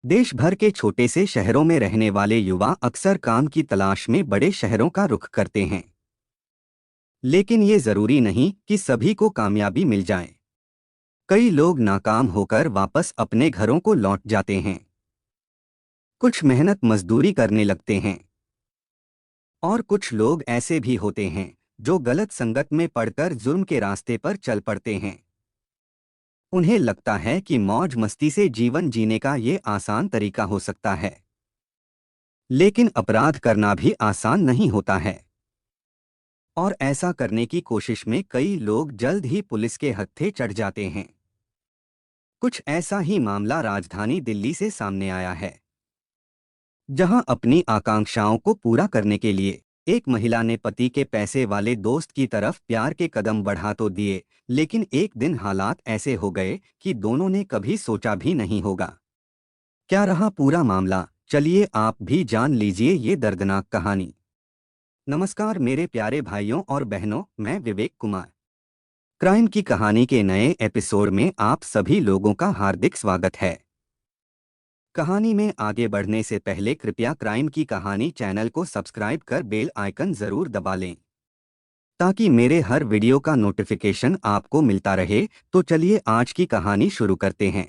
देश भर के छोटे से शहरों में रहने वाले युवा अक्सर काम की तलाश में बड़े शहरों का रुख करते हैं। लेकिन ये जरूरी नहीं कि सभी को कामयाबी मिल जाए। कई लोग नाकाम होकर वापस अपने घरों को लौट जाते हैं। कुछ मेहनत मजदूरी करने लगते हैं और कुछ लोग ऐसे भी होते हैं जो गलत संगत में पड़कर जुर्म के रास्ते पर चल पड़ते हैं। उन्हें लगता है कि मौज मस्ती से जीवन जीने का ये आसान तरीका हो सकता है। लेकिन अपराध करना भी आसान नहीं होता है और ऐसा करने की कोशिश में कई लोग जल्द ही पुलिस के हत्थे चढ़ जाते हैं। कुछ ऐसा ही मामला राजधानी दिल्ली से सामने आया है, जहां अपनी आकांक्षाओं को पूरा करने के लिए एक महिला ने पति के पैसे वाले दोस्त की तरफ प्यार के कदम बढ़ा तो दिए, लेकिन एक दिन हालात ऐसे हो गए कि दोनों ने कभी सोचा भी नहीं होगा। क्या रहा पूरा मामला, चलिए आप भी जान लीजिए ये दर्दनाक कहानी। नमस्कार मेरे प्यारे भाइयों और बहनों, मैं विवेक कुमार। क्राइम की कहानी के नए एपिसोड में आप सभी लोगों का हार्दिक स्वागत है। कहानी में आगे बढ़ने से पहले कृपया क्राइम की कहानी चैनल को सब्सक्राइब कर बेल आइकन जरूर दबा लें, ताकि मेरे हर वीडियो का नोटिफिकेशन आपको मिलता रहे। तो चलिए आज की कहानी शुरू करते हैं।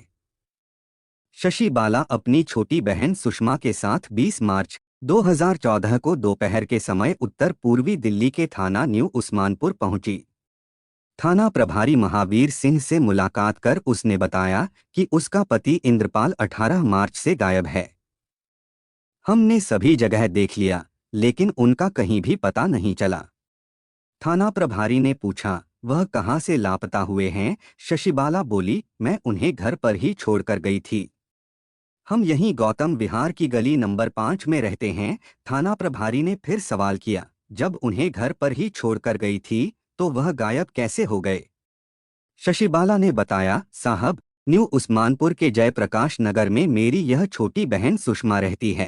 शशि बाला अपनी छोटी बहन सुषमा के साथ 20 मार्च 2014 को दोपहर के समय उत्तर पूर्वी दिल्ली के थाना न्यू उस्मानपुर पहुंची। थाना प्रभारी महावीर सिंह से मुलाकात कर उसने बताया कि उसका पति इंद्रपाल 18 मार्च से गायब है। हमने सभी जगह देख लिया, लेकिन उनका कहीं भी पता नहीं चला। थाना प्रभारी ने पूछा, वह कहाँ से लापता हुए हैं? शशिबाला बोली, मैं उन्हें घर पर ही छोड़कर गई थी। हम यहीं गौतम विहार की गली नंबर 5 में रहते हैं। थाना प्रभारी ने फिर सवाल किया, जब उन्हें घर पर ही छोड़कर गई थी तो वह गायब कैसे हो गए? शशिबाला ने बताया, साहब, न्यू उस्मानपुर के जयप्रकाश नगर में मेरी यह छोटी बहन सुषमा रहती है।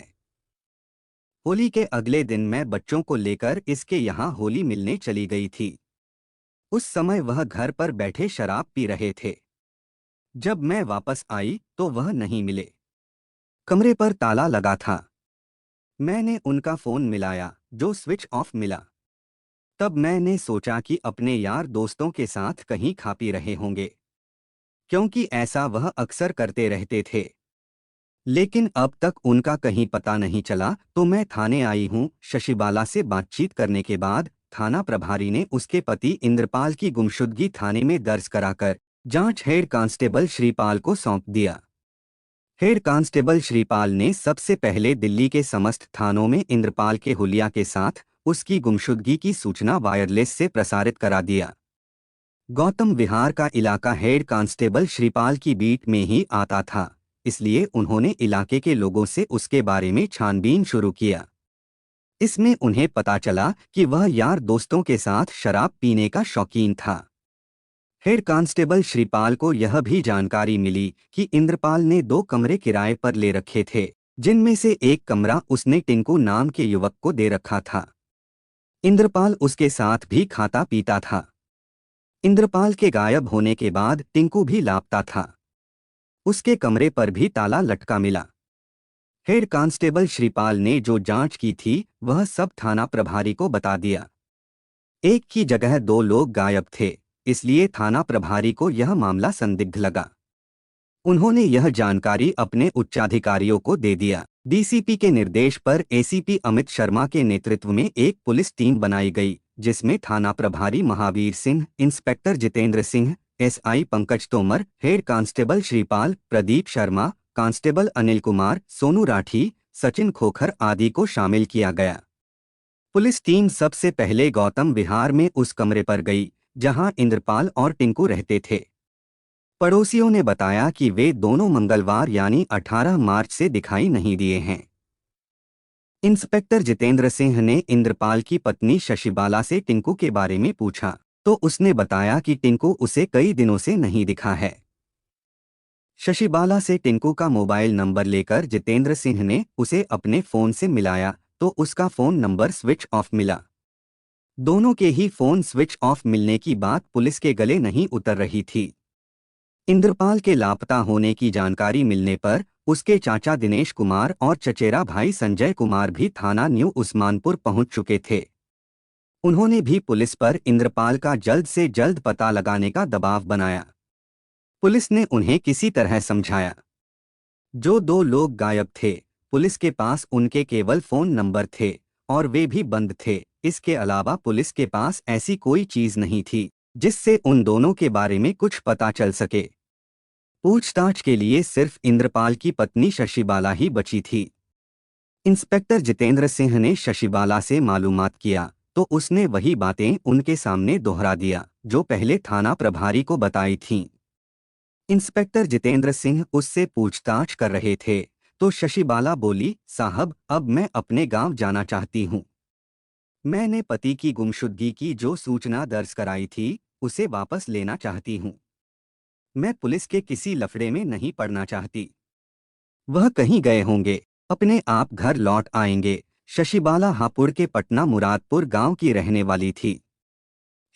होली के अगले दिन मैं बच्चों को लेकर इसके यहाँ होली मिलने चली गई थी। उस समय वह घर पर बैठे शराब पी रहे थे। जब मैं वापस आई तो वह नहीं मिले। कमरे पर ताला लगा था। मैंने उनका फोन मिलाया, जो स्विच ऑफ मिला। तब मैंने सोचा कि अपने यार दोस्तों के साथ कहीं खा पी रहे होंगे, क्योंकि ऐसा वह अक्सर करते रहते थे। लेकिन अब तक उनका कहीं पता नहीं चला तो मैं थाने आई हूँ। शशिबाला से बातचीत करने के बाद थाना प्रभारी ने उसके पति इंद्रपाल की गुमशुदगी थाने में दर्ज कराकर जांच हेड कांस्टेबल श्रीपाल को सौंप दिया। हेड कांस्टेबल श्रीपाल ने सबसे पहले दिल्ली के समस्त थानों में इंद्रपाल के हुलिया के साथ उसकी गुमशुदगी की सूचना वायरलेस से प्रसारित करा दिया। गौतम विहार का इलाका हेड कांस्टेबल श्रीपाल की बीट में ही आता था, इसलिए उन्होंने इलाके के लोगों से उसके बारे में छानबीन शुरू किया। इसमें उन्हें पता चला कि वह यार दोस्तों के साथ शराब पीने का शौकीन था। हेड कांस्टेबल श्रीपाल को यह भी जानकारी मिली कि इंद्रपाल ने 2 कमरे किराए पर ले रखे थे, जिनमें से एक कमरा उसने टिंकू नाम के युवक को दे रखा था। इंद्रपाल उसके साथ भी खाता पीता था। इंद्रपाल के गायब होने के बाद टिंकू भी लापता था। उसके कमरे पर भी ताला लटका मिला। हेड कांस्टेबल श्रीपाल ने जो जांच की थी वह सब थाना प्रभारी को बता दिया। एक की जगह 2 लोग गायब थे, इसलिए थाना प्रभारी को यह मामला संदिग्ध लगा। उन्होंने यह जानकारी अपने उच्चाधिकारियों को दे दिया। डीसीपी के निर्देश पर एसीपी अमित शर्मा के नेतृत्व में एक पुलिस टीम बनाई गई, जिसमें थाना प्रभारी Mahavir Singh, inspector Jitendra Singh, SI Pankaj Tomar, head constable Shripal, Pradeep Sharma, constable Anil Kumar, Sonu Rathi, Sachin Khokhar आदि को शामिल किया गया। पुलिस टीम सबसे पहले गौतम विहार में उस कमरे पर गई जहां इंद्रपाल और टिंकू रहते थे। पड़ोसियों ने बताया कि वे दोनों मंगलवार यानी 18 मार्च से दिखाई नहीं दिए हैं। इंस्पेक्टर जितेंद्र सिंह ने इंद्रपाल की पत्नी शशिबाला से टिंकू के बारे में पूछा तो उसने बताया कि टिंकू उसे कई दिनों से नहीं दिखा है। शशिबाला से टिंकू का मोबाइल नंबर लेकर जितेंद्र सिंह ने उसे अपने फोन से मिलाया तो उसका फोन नंबर स्विच ऑफ मिला। दोनों के ही फोन स्विच ऑफ मिलने की बात पुलिस के गले नहीं उतर रही थी। इंद्रपाल के लापता होने की जानकारी मिलने पर उसके चाचा दिनेश कुमार और चचेरा भाई संजय कुमार भी थाना न्यू उस्मानपुर पहुंच चुके थे। उन्होंने भी पुलिस पर इंद्रपाल का जल्द से जल्द पता लगाने का दबाव बनाया। पुलिस ने उन्हें किसी तरह समझाया। जो दो लोग गायब थे, पुलिस के पास उनके केवल फोन नंबर थे और वे भी बंद थे। इसके अलावा पुलिस के पास ऐसी कोई चीज नहीं थी जिससे उन दोनों के बारे में कुछ पता चल सके। पूछताछ के लिए सिर्फ इंद्रपाल की पत्नी शशिबाला ही बची थी। इंस्पेक्टर जितेंद्र सिंह ने शशिबाला से मालूमात किया तो उसने वही बातें उनके सामने दोहरा दिया जो पहले थाना प्रभारी को बताई थीं। इंस्पेक्टर जितेंद्र सिंह उससे पूछताछ कर रहे थे तो शशिबाला बोली, साहब, अब मैं अपने गांव जाना चाहती हूं। मैंने पति की गुमशुदगी की जो सूचना दर्ज कराई थी उसे वापस लेना चाहती हूं। मैं पुलिस के किसी लफड़े में नहीं पड़ना चाहती। वह कहीं गए होंगे, अपने आप घर लौट आएंगे। शशिबाला हापुड़ के पटना मुरादपुर गांव की रहने वाली थी।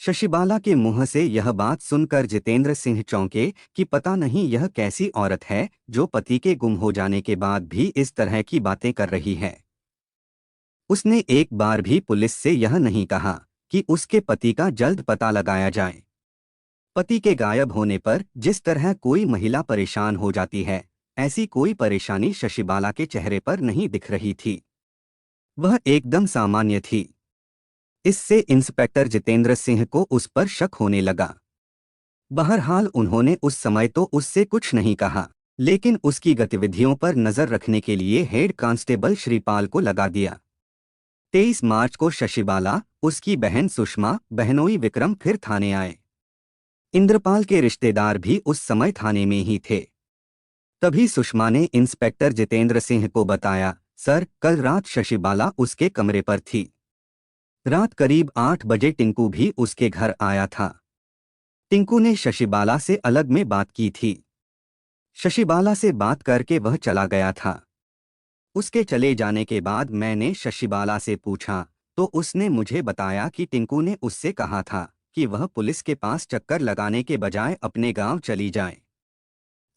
शशिबाला के मुंह से यह बात सुनकर जितेंद्र सिंह चौंके कि पता नहीं यह कैसी औरत है जो पति के गुम हो जाने के बाद भी इस तरह की बातें कर रही है। उसने एक बार भी पुलिस से यह नहीं कहा कि उसके पति का जल्द पता लगाया जाए। पति के गायब होने पर जिस तरह कोई महिला परेशान हो जाती है, ऐसी कोई परेशानी शशिबाला के चेहरे पर नहीं दिख रही थी। वह एकदम सामान्य थी। इससे इंस्पेक्टर जितेंद्र सिंह को उस पर शक होने लगा। बहरहाल उन्होंने उस समय तो उससे कुछ नहीं कहा, लेकिन उसकी गतिविधियों पर नजर रखने के लिए हेड कांस्टेबल श्रीपाल को लगा दिया। 23 मार्च को शशिबाला, उसकी बहन सुषमा, बहनोई विक्रम फिर थाने आए। इंद्रपाल के रिश्तेदार भी उस समय थाने में ही थे। तभी सुषमा ने इंस्पेक्टर जितेंद्र सिंह को बताया, सर, कल रात शशिबाला उसके कमरे पर थी। रात करीब 8 बजे टिंकू भी उसके घर आया था। टिंकू ने शशिबाला से अलग में बात की थी। शशिबाला से बात करके वह चला गया था। उसके चले जाने के बाद मैंने शशिबाला से पूछा तो उसने मुझे बताया कि टिंकू ने उससे कहा था कि वह पुलिस के पास चक्कर लगाने के बजाय अपने गांव चली जाए।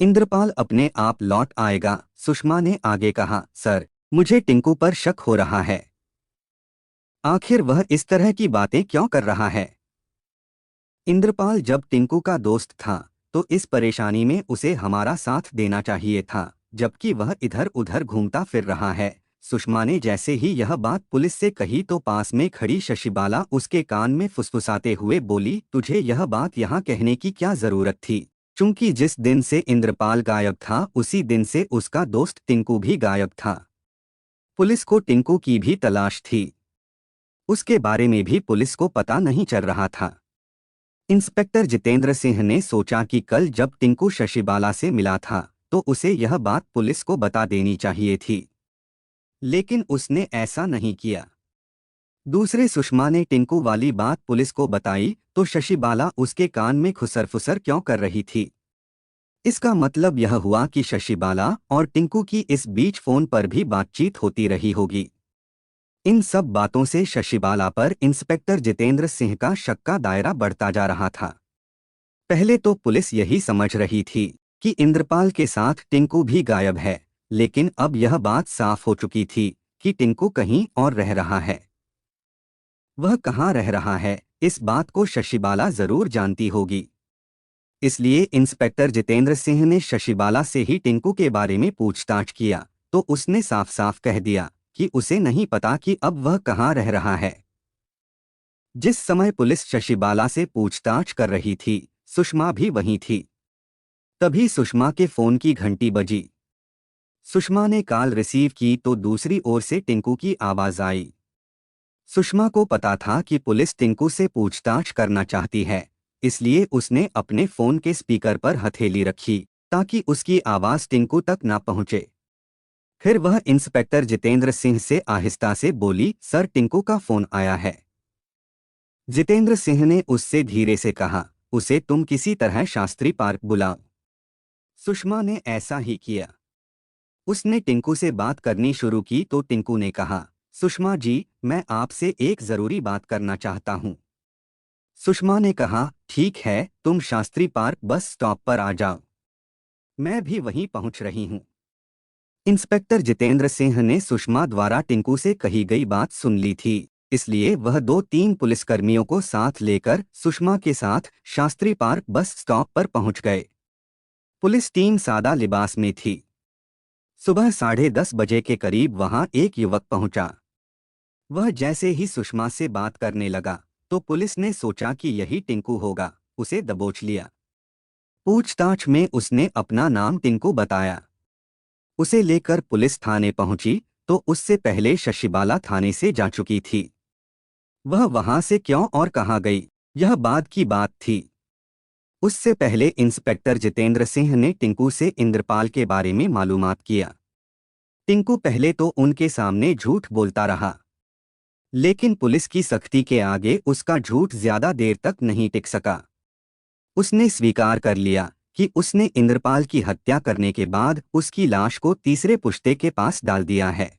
इंद्रपाल अपने आप लौट आएगा। सुषमा ने आगे कहा, सर, मुझे टिंकू पर शक हो रहा है। आखिर वह इस तरह की बातें क्यों कर रहा है? इंद्रपाल जब टिंकू का दोस्त था तो इस परेशानी में उसे हमारा साथ देना चाहिए था, जबकि वह इधर उधर घूमता फिर रहा है। सुषमा ने जैसे ही यह बात पुलिस से कही तो पास में खड़ी शशिबाला उसके कान में फुसफुसाते हुए बोली, तुझे यह बात यहाँ कहने की क्या जरूरत थी? चूंकि जिस दिन से इंद्रपाल गायब था उसी दिन से उसका दोस्त टिंकू भी गायब था। पुलिस को टिंकू की भी तलाश थी। उसके बारे में भी पुलिस को पता नहीं चल रहा था। इंस्पेक्टर जितेंद्र सिंह ने सोचा कि कल जब टिंकू शशिबाला से मिला था तो उसे यह बात पुलिस को बता देनी चाहिए थी, लेकिन उसने ऐसा नहीं किया। दूसरे सुषमा ने टिंकू वाली बात पुलिस को बताई तो शशिबाला उसके कान में खुसर-फुसर क्यों कर रही थी? इसका मतलब यह हुआ कि शशिबाला और टिंकू की इस बीच फोन पर भी बातचीत होती रही होगी। इन सब बातों से शशिबाला पर इंस्पेक्टर जितेंद्र सिंह का शक का दायरा बढ़ता जा रहा था। पहले तो पुलिस यही समझ रही थी कि इंद्रपाल के साथ टिंकू भी गायब है, लेकिन अब यह बात साफ हो चुकी थी कि टिंकू कहीं और रह रहा है। वह कहाँ रह रहा है, इस बात को शशिबाला जरूर जानती होगी। इसलिए इंस्पेक्टर जितेंद्र सिंह ने शशिबाला से ही टिंकू के बारे में पूछताछ किया तो उसने साफ साफ कह दिया कि उसे नहीं पता कि अब वह कहाँ रह रहा है। जिस समय पुलिस शशिबाला से पूछताछ कर रही थी, सुषमा भी वहीं थी। तभी सुषमा के फोन की घंटी बजी। सुषमा ने कॉल रिसीव की तो दूसरी ओर से टिंकू की आवाज आई। सुषमा को पता था कि पुलिस टिंकू से पूछताछ करना चाहती है, इसलिए उसने अपने फोन के स्पीकर पर हथेली रखी ताकि उसकी आवाज टिंकू तक ना पहुंचे। फिर वह इंस्पेक्टर जितेंद्र सिंह से आहिस्ता से बोली, सर, टिंकू का फोन आया है। जितेंद्र सिंह ने उससे धीरे से कहा, उसे तुम किसी तरह शास्त्री पार्क बुलाओ। सुषमा ने ऐसा ही किया। उसने टिंकू से बात करनी शुरू की तो टिंकू ने कहा, सुषमा जी, मैं आपसे एक जरूरी बात करना चाहता हूँ। सुषमा ने कहा, ठीक है, तुम शास्त्री पार्क बस स्टॉप पर आ जाओ, मैं भी वहीं पहुंच रही हूँ। इंस्पेक्टर जितेंद्र सिंह ने सुषमा द्वारा टिंकू से कही गई बात सुन ली थी, इसलिए वह 2-3 पुलिसकर्मियों को साथ लेकर सुषमा के साथ शास्त्री पार्क बस स्टॉप पर पहुंच गए। पुलिस टीम सादा लिबास में थी। सुबह 10:30 बजे के करीब वहां एक युवक पहुंचा। वह जैसे ही सुषमा से बात करने लगा तो पुलिस ने सोचा कि यही टिंकू होगा, उसे दबोच लिया। पूछताछ में उसने अपना नाम टिंकू बताया। उसे लेकर पुलिस थाने पहुंची तो उससे पहले शशिबाला थाने से जा चुकी थी। वह वहां से क्यों और कहां गई, यह बाद की बात थी। उससे पहले इंस्पेक्टर जितेंद्र सिंह ने टिंकू से इंद्रपाल के बारे में मालूमात किया। टिंकू पहले तो उनके सामने झूठ बोलता रहा, लेकिन पुलिस की सख्ती के आगे उसका झूठ ज्यादा देर तक नहीं टिक सका। उसने स्वीकार कर लिया कि उसने इंद्रपाल की हत्या करने के बाद उसकी लाश को तीसरे पुश्ते के पास डाल दिया है।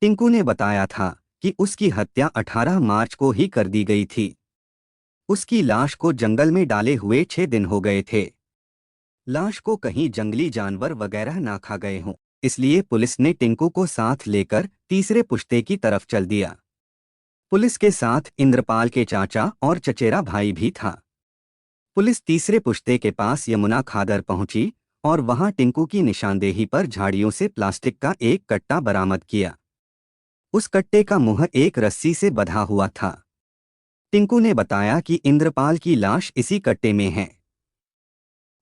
टिंकू ने बताया था कि उसकी हत्या 18 मार्च को ही कर दी गई थी। उसकी लाश को जंगल में डाले हुए 6 दिन हो गए थे। लाश को कहीं जंगली जानवर वगैरह ना खा गए हों, इसलिए पुलिस ने टिंकू को साथ लेकर तीसरे पुश्ते की तरफ चल दिया। पुलिस के साथ इंद्रपाल के चाचा और चचेरा भाई भी था। पुलिस तीसरे पुश्ते के पास यमुना खादर पहुंची और वहां टिंकू की निशानदेही पर झाड़ियों से प्लास्टिक का एक कट्टा बरामद किया। उस कट्टे का मुंह एक रस्सी से बंधा हुआ था। टिंकू ने बताया कि इंद्रपाल की लाश इसी कट्टे में है।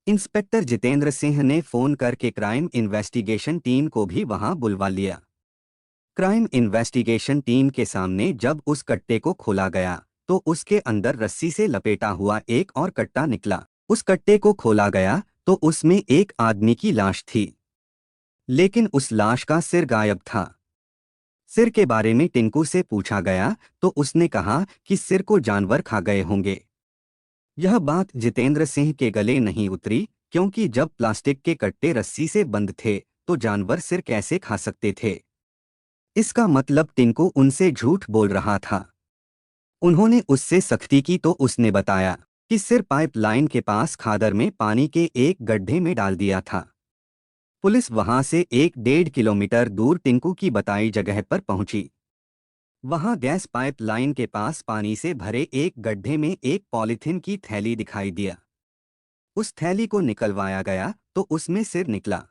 इंस्पेक्टर जितेंद्र सिंह ने फोन करके क्राइम इन्वेस्टिगेशन टीम को भी वहां बुलवा लिया। क्राइम इन्वेस्टिगेशन टीम के सामने जब उस कट्टे को खोला गया तो उसके अंदर रस्सी से लपेटा हुआ एक और कट्टा निकला। उस कट्टे को खोला गया तो उसमें एक आदमी की लाश थी, लेकिन उस लाश का सिर गायब था। सिर के बारे में टिंकू से पूछा गया तो उसने कहा कि सिर को जानवर खा गए होंगे। यह बात जितेंद्र सिंह के गले नहीं उतरी, क्योंकि जब प्लास्टिक के कट्टे रस्सी से बंद थे तो जानवर सिर कैसे खा सकते थे। इसका मतलब टिंकू उनसे झूठ बोल रहा था। उन्होंने उससे सख्ती की तो उसने बताया कि सिर पाइपलाइन के पास खादर में पानी के एक गड्ढे में डाल दिया था। पुलिस वहां से 1-1.5 किलोमीटर दूर टिंकू की बताई जगह पर पहुंची। वहां गैस पाइपलाइन के पास पानी से भरे एक गड्ढे में एक पॉलीथिन की थैली दिखाई दिया। उस थैली को निकलवाया गया तो उसमें सिर निकला।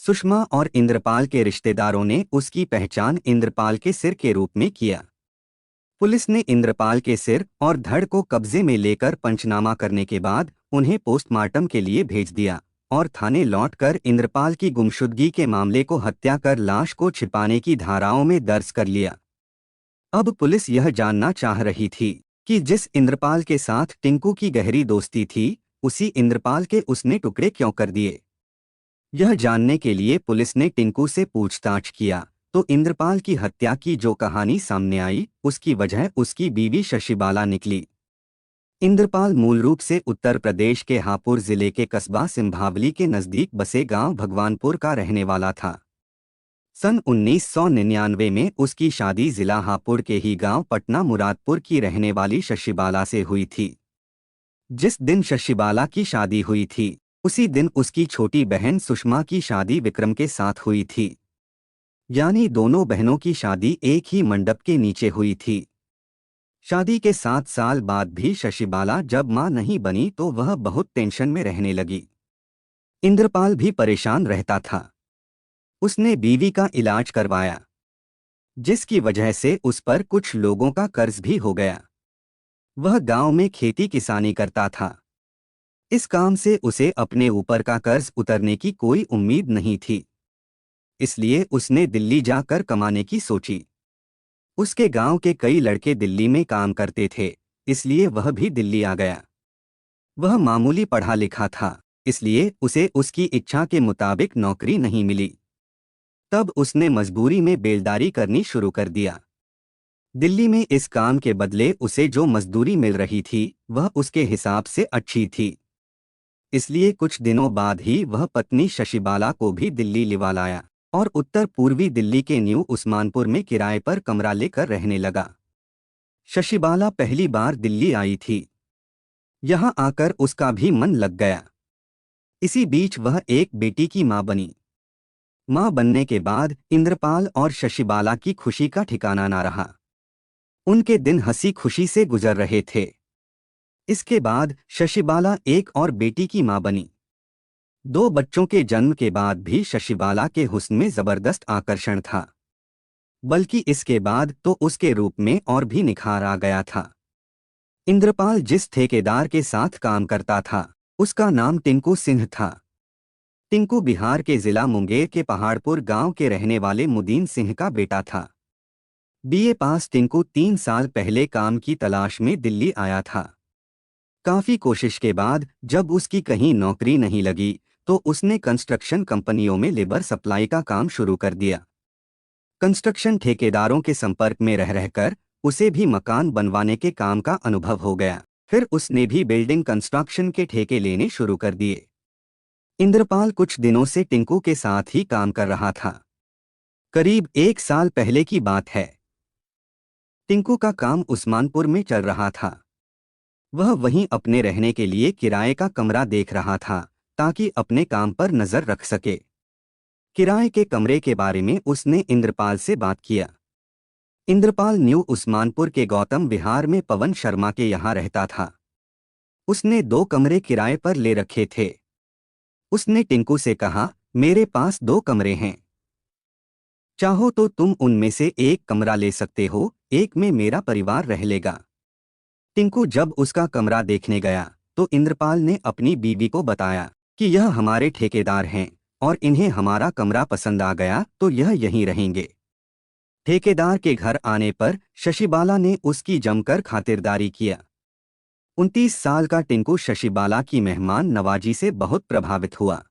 सुषमा और इंद्रपाल के रिश्तेदारों ने उसकी पहचान इंद्रपाल के सिर के रूप में किया। पुलिस ने इंद्रपाल के सिर और धड़ को कब्जे में लेकर पंचनामा करने के बाद उन्हें पोस्टमार्टम के लिए भेज दिया और थाने लौटकर इंद्रपाल की गुमशुदगी के मामले को हत्या कर लाश को छिपाने की धाराओं में दर्ज कर लिया। अब पुलिस यह जानना चाह रही थी कि जिस इंद्रपाल के साथ टिंकू की गहरी दोस्ती थी, उसी इंद्रपाल के उसने टुकड़े क्यों कर दिए। यह जानने के लिए पुलिस ने टिंकू से पूछताछ किया तो इंद्रपाल की हत्या की जो कहानी सामने आई उसकी वजह उसकी बीवी शशिबाला निकली। इंद्रपाल मूल रूप से उत्तर प्रदेश के हापुड़ जिले के कस्बा सिंभावली के नजदीक बसे गांव भगवानपुर का रहने वाला था। सन 1999 में उसकी शादी जिला हापुड़ के ही गांव पटना मुरादपुर की रहने वाली शशिबाला से हुई थी। जिस दिन शशिबाला की शादी हुई थी उसी दिन उसकी छोटी बहन सुषमा की शादी विक्रम के साथ हुई थी। यानी दोनों बहनों की शादी एक ही मंडप के नीचे हुई थी। शादी के 7 साल बाद भी शशिबाला जब मां नहीं बनी तो वह बहुत टेंशन में रहने लगी। इंद्रपाल भी परेशान रहता था। उसने बीवी का इलाज करवाया, जिसकी वजह से उस पर कुछ लोगों का कर्ज भी हो गया। वह गांव में खेती किसानी करता था। इस काम से उसे अपने ऊपर का कर्ज उतरने की कोई उम्मीद नहीं थी, इसलिए उसने दिल्ली जाकर कमाने की सोची। उसके गांव के कई लड़के दिल्ली में काम करते थे, इसलिए वह भी दिल्ली आ गया। वह मामूली पढ़ा लिखा था, इसलिए उसे उसकी इच्छा के मुताबिक नौकरी नहीं मिली। तब उसने मजबूरी में बेलदारी करनी शुरू कर दिया। दिल्ली में इस काम के बदले उसे जो मजदूरी मिल रही थी वह उसके हिसाब से अच्छी थी, इसलिए कुछ दिनों बाद ही वह पत्नी शशिबाला को भी दिल्ली लिवा लाया और उत्तर पूर्वी दिल्ली के न्यू उस्मानपुर में किराए पर कमरा लेकर रहने लगा। शशिबाला पहली बार दिल्ली आई थी। यहां आकर उसका भी मन लग गया। इसी बीच वह एक बेटी की मां बनी। मां बनने के बाद इंद्रपाल और शशिबाला की खुशी का ठिकाना ना रहा। उनके दिन हंसी खुशी से गुजर रहे थे। इसके बाद शशिबाला एक और बेटी की मां बनी। 2 बच्चों के जन्म के बाद भी शशिबाला के हुस्न में जबरदस्त आकर्षण था। बल्कि इसके बाद तो उसके रूप में और भी निखार आ गया था। इंद्रपाल जिस ठेकेदार के साथ काम करता था, उसका नाम टिंकू सिंह था। टिंकू बिहार के जिला मुंगेर के पहाड़पुर गांव के रहने वाले मुदीन सिंह का बेटा था। बीए पास टिंकू 3 साल पहले काम की तलाश में दिल्ली आया था। काफी कोशिश के बाद जब उसकी कहीं नौकरी नहीं लगी तो उसने कंस्ट्रक्शन कंपनियों में लेबर सप्लाई का काम शुरू कर दिया। कंस्ट्रक्शन ठेकेदारों के संपर्क में रह रहकर उसे भी मकान बनवाने के काम का अनुभव हो गया। फिर उसने भी बिल्डिंग कंस्ट्रक्शन के ठेके लेने शुरू कर दिए। इंद्रपाल कुछ दिनों से टिंकू के साथ ही काम कर रहा था। करीब 1 साल पहले की बात है। टिंकू का काम उस्मानपुर में चल रहा था। वह वहीं अपने रहने के लिए किराए का कमरा देख रहा था ताकि अपने काम पर नजर रख सके। किराए के कमरे के बारे में उसने इंद्रपाल से बात किया। इंद्रपाल न्यू उस्मानपुर के गौतम विहार में पवन शर्मा के यहाँ रहता था। उसने 2 कमरे किराए पर ले रखे थे। उसने टिंकू से कहा, मेरे पास 2 कमरे हैं, चाहो तो तुम उनमें से एक कमरा ले सकते हो, एक में मेरा परिवार रह लेगा। टिंकू जब उसका कमरा देखने गया तो इंद्रपाल ने अपनी बीवी को बताया कि यह हमारे ठेकेदार हैं और इन्हें हमारा कमरा पसंद आ गया तो यह यहीं रहेंगे। ठेकेदार के घर आने पर शशिबाला ने उसकी जमकर खातिरदारी किया। 29 साल का टिंकू शशिबाला की मेहमान नवाजी से बहुत प्रभावित हुआ।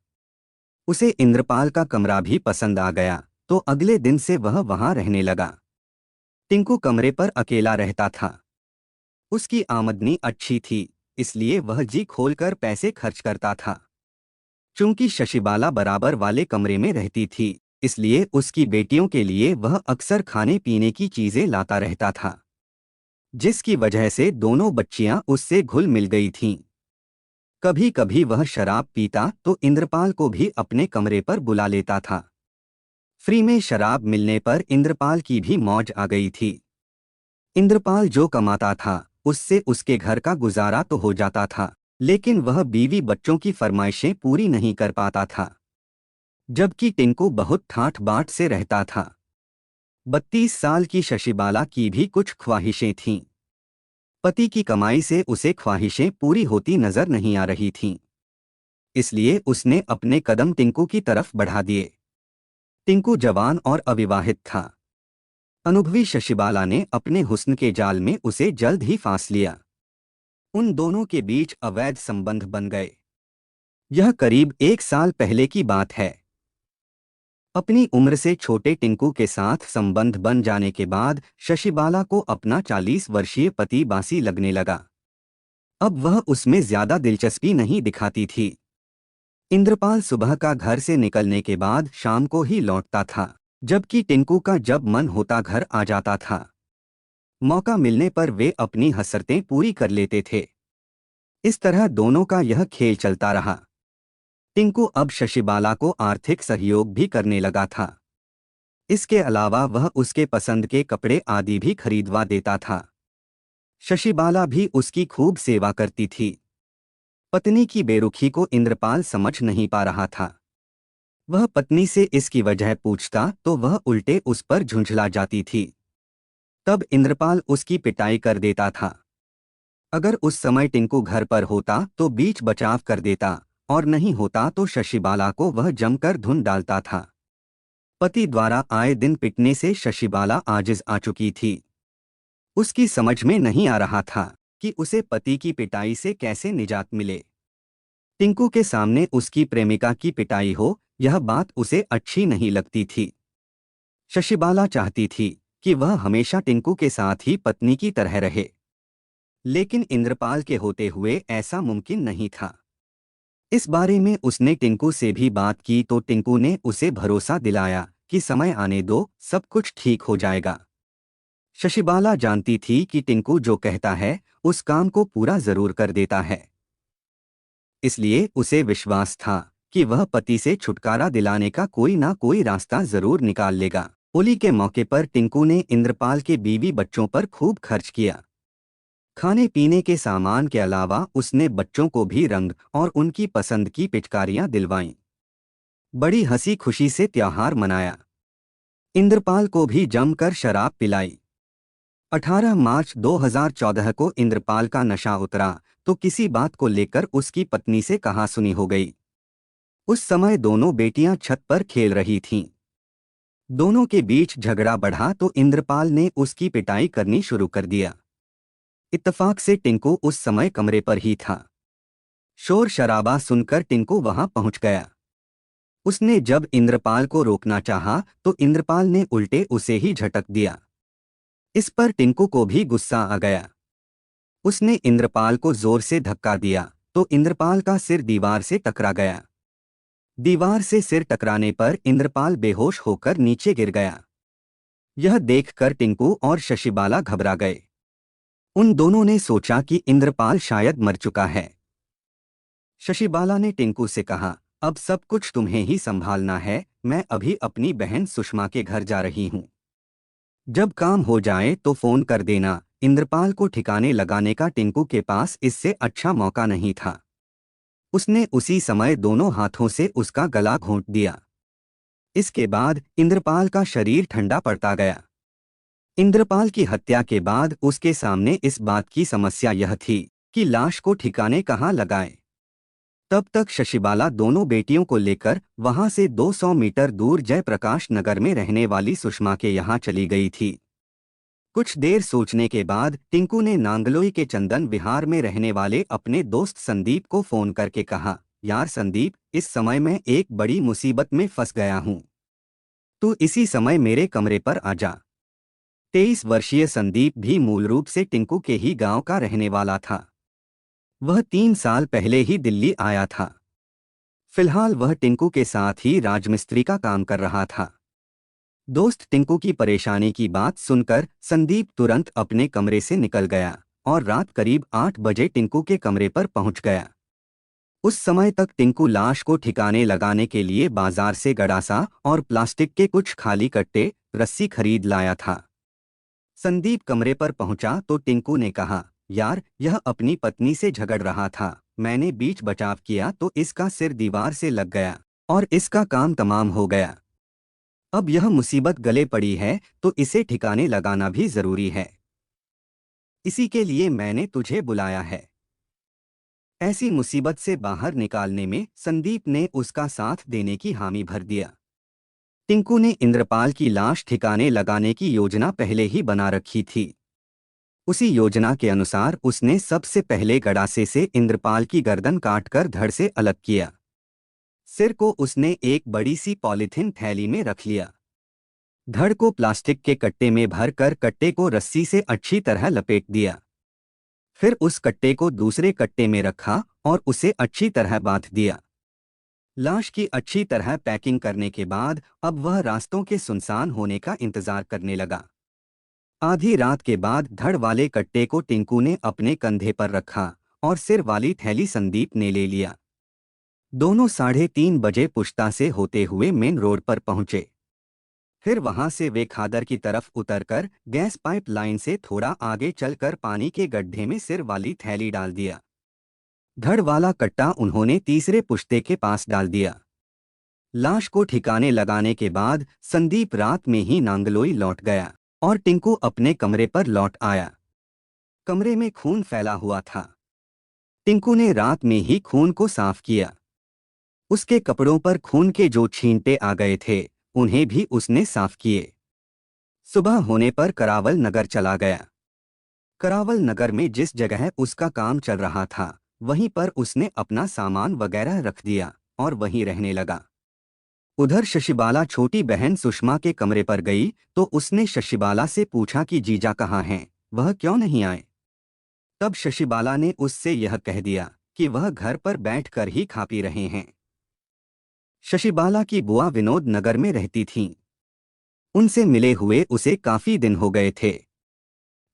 उसे इंद्रपाल का कमरा भी पसंद आ गया तो अगले दिन से वह वहां रहने लगा। टिंकू कमरे पर अकेला रहता था। उसकी आमदनी अच्छी थी, इसलिए वह जी खोलकर पैसे खर्च करता था। चूंकि शशिबाला बराबर वाले कमरे में रहती थी, इसलिए उसकी बेटियों के लिए वह अक्सर खाने पीने की चीजें लाता रहता था, जिसकी वजह से दोनों बच्चियां उससे घुल मिल गई थीं। कभी कभी वह शराब पीता तो इंद्रपाल को भी अपने कमरे पर बुला लेता था। फ्री में शराब मिलने पर इंद्रपाल की भी मौज आ गई थी। इंद्रपाल जो कमाता था उससे उसके घर का गुजारा तो हो जाता था, लेकिन वह बीवी बच्चों की फरमाइशें पूरी नहीं कर पाता था। जबकि टिंकू बहुत ठाठ बाट से रहता था। 32 साल की शशिबाला की भी कुछ ख्वाहिशें थीं। पति की कमाई से उसे ख्वाहिशें पूरी होती नजर नहीं आ रही थीं। इसलिए उसने अपने कदम टिंकू की तरफ बढ़ा दिए। टिंकू जवान और अविवाहित था। अनुभवी शशिबाला ने अपने हुस्न के जाल में उसे जल्द ही फांस लिया। उन दोनों के बीच अवैध संबंध बन गए। यह करीब 1 साल पहले की बात है। अपनी उम्र से छोटे टिंकू के साथ संबंध बन जाने के बाद शशिबाला को अपना 40 वर्षीय पति बासी लगने लगा। अब वह उसमें ज्यादा दिलचस्पी नहीं दिखाती थी। इंद्रपाल सुबह का घर से निकलने के बाद शाम को ही लौटता था, जबकि टिंकू का जब मन होता घर आ जाता था। मौका मिलने पर वे अपनी हसरतें पूरी कर लेते थे। इस तरह दोनों का यह खेल चलता रहा। टिंकू अब शशिबाला को आर्थिक सहयोग भी करने लगा था। इसके अलावा वह उसके पसंद के कपड़े आदि भी खरीदवा देता था। शशिबाला भी उसकी खूब सेवा करती थी। पत्नी की बेरुखी को इंद्रपाल समझ नहीं पा रहा था। वह पत्नी से इसकी वजह पूछता तो वह उल्टे उस पर झुंझला जाती थी। तब इंद्रपाल उसकी पिटाई कर देता था। अगर उस समय टिंकू घर पर होता तो बीच बचाव कर देता, और नहीं होता तो शशिबाला को वह जमकर धुन डालता था। पति द्वारा आए दिन पिटने से शशिबाला आजिज आ चुकी थी। उसकी समझ में नहीं आ रहा था कि उसे पति की पिटाई से कैसे निजात मिले। टिंकू के सामने उसकी प्रेमिका की पिटाई हो, यह बात उसे अच्छी नहीं लगती थी। शशिबाला चाहती थी कि वह हमेशा टिंकू के साथ ही पत्नी की तरह रहे, लेकिन इंद्रपाल के होते हुए ऐसा मुमकिन नहीं था। इस बारे में उसने टिंकू से भी बात की तो टिंकू ने उसे भरोसा दिलाया कि समय आने दो, सब कुछ ठीक हो जाएगा। शशिबाला जानती थी कि टिंकू जो कहता है उस काम को पूरा जरूर कर देता है। इसलिए उसे विश्वास था कि वह पति से छुटकारा दिलाने का कोई ना कोई रास्ता जरूर निकाल लेगा। होली के मौके पर टिंकू ने इंद्रपाल के बीवी बच्चों पर खूब खर्च किया। खाने पीने के सामान के अलावा उसने बच्चों को भी रंग और उनकी पसंद की पिचकारियां दिलवाईं। बड़ी हंसी खुशी से त्योहार मनाया। इंद्रपाल को भी जमकर शराब पिलाई। 18 मार्च 2014 को इंद्रपाल का नशा उतरा तो किसी बात को लेकर उसकी पत्नी से कहासुनी हो गई। उस समय दोनों बेटियां छत पर खेल रही थीं। दोनों के बीच झगड़ा बढ़ा तो इंद्रपाल ने उसकी पिटाई करनी शुरू कर दिया। इत्तफाक से टिंकू उस समय कमरे पर ही था। शोर शराबा सुनकर टिंकू वहां पहुंच गया। उसने जब इंद्रपाल को रोकना चाहा तो इंद्रपाल ने उल्टे उसे ही झटक दिया। इस पर टिंकू को भी गुस्सा आ गया। उसने इंद्रपाल को जोर से धक्का दिया तो इंद्रपाल का सिर दीवार से टकरा गया। दीवार से सिर टकराने पर इंद्रपाल बेहोश होकर नीचे गिर गया। यह देखकर टिंकू और शशिबाला घबरा गए। उन दोनों ने सोचा कि इंद्रपाल शायद मर चुका है। शशिबाला ने टिंकू से कहा, अब सब कुछ तुम्हें ही संभालना है, मैं अभी अपनी बहन सुषमा के घर जा रही हूँ। जब काम हो जाए तो फोन कर देना। इंद्रपाल को ठिकाने लगाने का टिंकू के पास इससे अच्छा मौका नहीं था। उसने उसी समय दोनों हाथों से उसका गला घोंट दिया। इसके बाद इंद्रपाल का शरीर ठंडा पड़ता गया। इंद्रपाल की हत्या के बाद उसके सामने इस बात की समस्या यह थी कि लाश को ठिकाने कहाँ लगाएं। तब तक शशिबाला दोनों बेटियों को लेकर वहां से 200 मीटर दूर जयप्रकाश नगर में रहने वाली सुषमा के यहाँ चली गई थी। कुछ देर सोचने के बाद टिंकू ने नांगलोई के चंदन विहार में रहने वाले अपने दोस्त संदीप को फोन करके कहा, यार संदीप, इस समय मैं एक बड़ी मुसीबत में फंस गया हूँ। तू इसी समय मेरे कमरे पर आ जा। 23 वर्षीय संदीप भी मूल रूप से टिंकू के ही गांव का रहने वाला था। वह 3 साल पहले ही दिल्ली आया था। फिलहाल वह टिंकू के साथ ही राजमिस्त्री का काम कर रहा था। दोस्त टिंकू की परेशानी की बात सुनकर संदीप तुरंत अपने कमरे से निकल गया और रात करीब 8 बजे टिंकू के कमरे पर पहुंच गया। उस समय तक टिंकू लाश को ठिकाने लगाने के लिए बाजार से गड़ासा और प्लास्टिक के कुछ खाली कट्टे, रस्सी खरीद लाया था। संदीप कमरे पर पहुंचा तो टिंकू ने कहा, यार, यह अपनी पत्नी से झगड़ रहा था। मैंने बीच बचाव किया तो इसका सिर दीवार से लग गया और इसका काम तमाम हो गया। अब यह मुसीबत गले पड़ी है तो इसे ठिकाने लगाना भी जरूरी है। इसी के लिए मैंने तुझे बुलाया है। ऐसी मुसीबत से बाहर निकालने में संदीप ने उसका साथ देने की हामी भर दिया। टिंकू ने इंद्रपाल की लाश ठिकाने लगाने की योजना पहले ही बना रखी थी। उसी योजना के अनुसार उसने सबसे पहले गड़ासे से इंद्रपाल की गर्दन काटकर धड़ से अलग किया। सिर को उसने एक बड़ी सी पॉलीथिन थैली में रख लिया। धड़ को प्लास्टिक के कट्टे में भरकर कट्टे को रस्सी से अच्छी तरह लपेट दिया। फिर उस कट्टे को दूसरे कट्टे में रखा और उसे अच्छी तरह बांध दिया। लाश की अच्छी तरह पैकिंग करने के बाद अब वह रास्तों के सुनसान होने का इंतजार करने लगा। आधी रात के बाद धड़ वाले कट्टे को टिंकू ने अपने कंधे पर रखा और सिर वाली थैली संदीप ने ले लिया। दोनों 3:30 बजे पुश्ता से होते हुए मेन रोड पर पहुंचे। फिर वहां से वे खादर की तरफ उतरकर गैस पाइप लाइन से थोड़ा आगे चलकर पानी के गड्ढे में सिर वाली थैली डाल दिया। धड़ वाला कट्टा उन्होंने तीसरे पुश्ते के पास डाल दिया। लाश को ठिकाने लगाने के बाद संदीप रात में ही नांगलोई लौट गया और टिंकू अपने कमरे पर लौट आया। कमरे में खून फैला हुआ था। टिंकू ने रात में ही खून को साफ किया। उसके कपड़ों पर खून के जो छींटे आ गए थे उन्हें भी उसने साफ किए। सुबह होने पर करावल नगर चला गया। करावल नगर में जिस जगह उसका काम चल रहा था वहीं पर उसने अपना सामान वगैरह रख दिया और वहीं रहने लगा। उधर शशिबाला छोटी बहन सुषमा के कमरे पर गई तो उसने शशिबाला से पूछा कि जीजा कहाँ हैं, वह क्यों नहीं आए। तब शशिबाला ने उससे यह कह दिया कि वह घर पर बैठकर ही खा पी रहे हैं। शशिबाला की बुआ विनोद नगर में रहती थीं। उनसे मिले हुए उसे काफी दिन हो गए थे।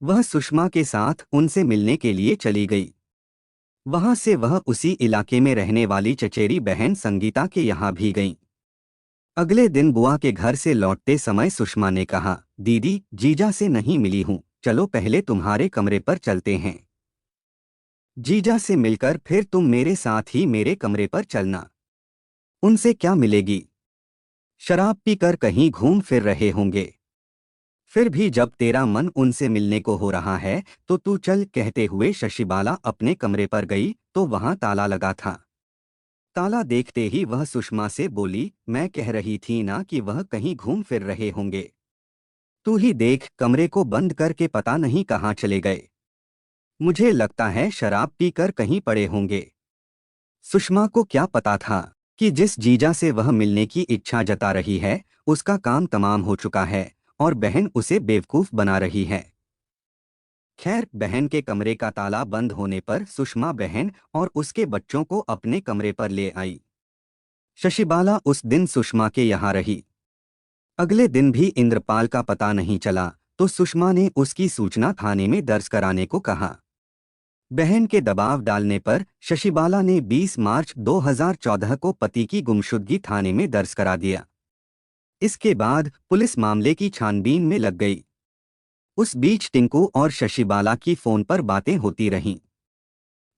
वह सुषमा के साथ उनसे मिलने के लिए चली गई। वहां से वह उसी इलाके में रहने वाली चचेरी बहन संगीता के यहाँ भी गईं। अगले दिन बुआ के घर से लौटते समय सुषमा ने कहा, दीदी, जीजा से नहीं मिली हूँ, चलो पहले तुम्हारे कमरे पर चलते हैं। जीजा से मिलकर फिर तुम मेरे साथ ही मेरे कमरे पर चलना। उनसे क्या मिलेगी? शराब पीकर कहीं घूम फिर रहे होंगे। फिर भी जब तेरा मन उनसे मिलने को हो रहा है तो तू चल, कहते हुए शशिबाला अपने कमरे पर गई तो वहां ताला लगा था। ताला देखते ही वह सुषमा से बोली, मैं कह रही थी ना कि वह कहीं घूम फिर रहे होंगे। तू ही देख, कमरे को बंद करके पता नहीं कहाँ चले गए। मुझे लगता है शराब पीकर कहीं पड़े होंगे। सुषमा को क्या पता था कि जिस जीजा से वह मिलने की इच्छा जता रही है उसका काम तमाम हो चुका है और बहन उसे बेवकूफ बना रही है। खैर, बहन के कमरे का ताला बंद होने पर सुषमा बहन और उसके बच्चों को अपने कमरे पर ले आई। शशिबाला उस दिन सुषमा के यहाँ रही। अगले दिन भी इंद्रपाल का पता नहीं चला तो सुषमा ने उसकी सूचना थाने में दर्ज कराने को कहा। बहन के दबाव डालने पर शशिबाला ने 20 मार्च 2014 को पति की गुमशुदगी थाने में दर्ज करा दिया। इसके बाद पुलिस मामले की छानबीन में लग गई। उस बीच टिंकू और शशिबाला की फोन पर बातें होती रहीं।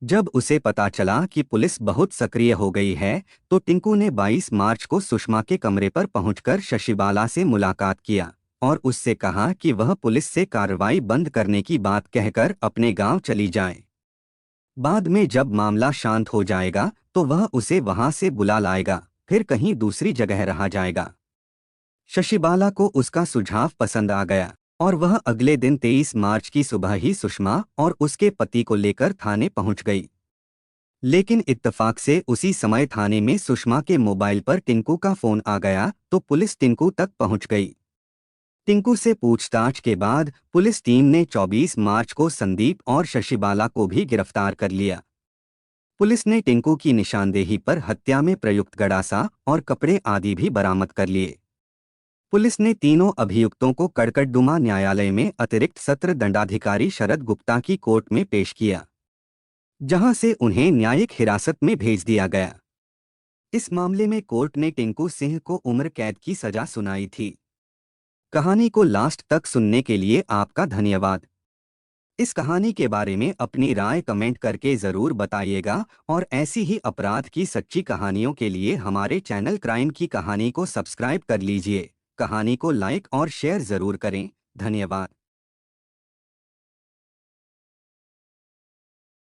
जब उसे पता चला कि पुलिस बहुत सक्रिय हो गई है तो टिंकू ने 22 मार्च को सुषमा के कमरे पर पहुंचकर शशिबाला से मुलाकात किया और उससे कहा कि वह पुलिस से कार्रवाई बंद करने की बात कहकर अपने गांव चली जाए। बाद में जब मामला शांत हो जाएगा तो वह उसे वहां से बुला लाएगा, फिर कहीं दूसरी जगह रहा जाएगा। शशिबाला को उसका सुझाव पसंद आ गया और वह अगले दिन 23 मार्च की सुबह ही सुषमा और उसके पति को लेकर थाने पहुंच गई। लेकिन इत्तेफाक से उसी समय थाने में सुषमा के मोबाइल पर टिंकू का फोन आ गया तो पुलिस टिंकू तक पहुंच गई। टिंकू से पूछताछ के बाद पुलिस टीम ने 24 मार्च को संदीप और शशिबाला को भी गिरफ्तार कर लिया। पुलिस ने टिंकू की निशानदेही पर हत्या में प्रयुक्त गड़ासा और कपड़े आदि भी बरामद कर लिए। पुलिस ने तीनों अभियुक्तों को कड़कड़डुमा न्यायालय में अतिरिक्त सत्र दंडाधिकारी शरद गुप्ता की कोर्ट में पेश किया, जहां से उन्हें न्यायिक हिरासत में भेज दिया गया। इस मामले में कोर्ट ने टिंकू सिंह को उम्र कैद की सजा सुनाई थी। कहानी को लास्ट तक सुनने के लिए आपका धन्यवाद। इस कहानी के बारे में अपनी राय कमेंट करके ज़रूर बताइएगा और ऐसी ही अपराध की सच्ची कहानियों के लिए हमारे चैनल क्राइम की कहानी को सब्सक्राइब कर लीजिए। कहानी को लाइक और शेयर ज़रूर करें। धन्यवाद।